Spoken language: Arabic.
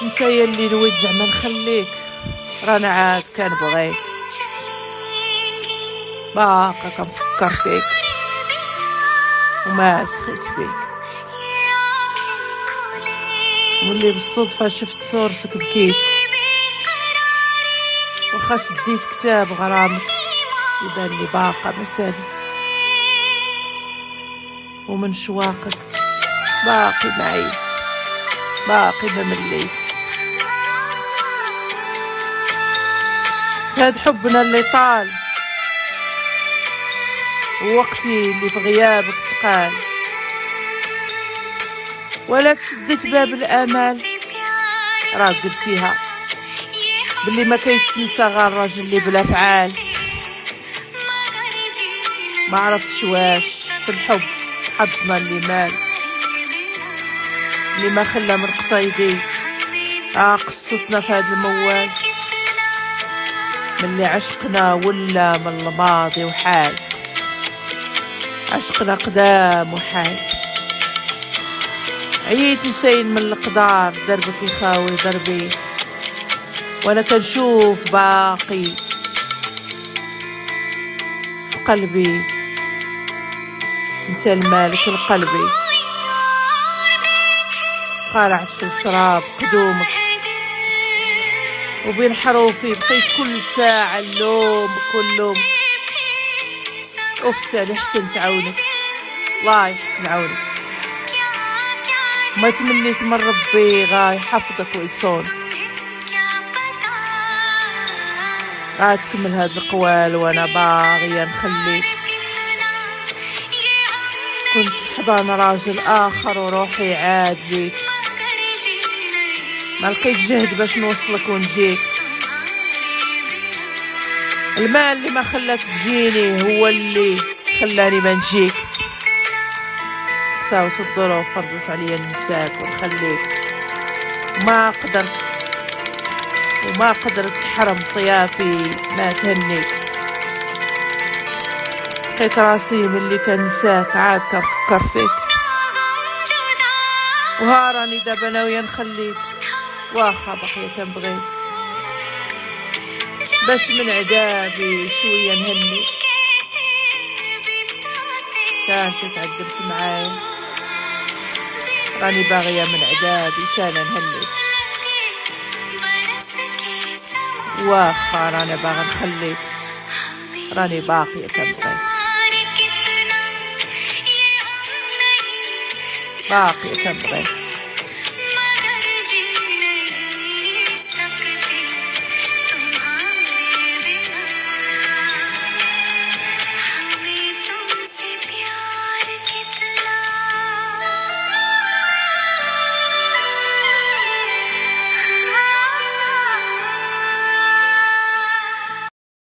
انت يا اللي نويت زعما نخليك، رانا عاد كنبغيك، باقا كنفكر فيك وما سخيت بيك. واللي بالصدفة شفت صورتك بكيت، وخا سديت كتاب غرامك يبان لي باقا ما ساليت، ومن شواقك باقي معيت، باقي ما مليت. هاد حبنا اللي طال ووقتي اللي في غيابك تقال، ولا تسدت باب الامال راه قلتيها باللي ما كيتنسى غير الراجل اللي بلا فعال. ما عرفتش واش في الحب حظنا اللي مال، اللي ما خلى من قصايدي قصتنا في هذا الموال، من اللي عشقنا ولا من الماضي وحال، عشقنا قدام وحال. عييت نسين من القدار دربك يخاوي دربي، وانا كنشوف باقي في قلبي انت المالك لقلبي. قارعت في السراب قدومك وبين حروفي بقيت كل ساعة اللوم كل لوم، وفتالي حسن تعاونك الله يحسن عونك. ما تمنيت من ربي غاي يحفظك ويصونك، غاتكمل هاد القوال وانا باغية نخليك. كنت في حضان راجل اخر وروحي عاد ليك، ما لقيت جهد باش نوصلك ونجيك. المال اللي ما خلاك تجيني هو اللي خلاني ما نجيك. ساوت الظروف فرضت عليا ننساك ونخليك، وما قدرت تحرم طيافي ما تهنيك. لقيت راسي من اللي كنساك عاد كنفكر فيك، وهاراني دابا ناوية نخليك واخا باقية كنبغيك، باش من عذابي شوية نهنيك. كانت تعذبت معايا راني باغية من عذابي تانا نهنيك، واخا رانا باغا نخليك راني باقية كنبغيك، باقية كنبغيك.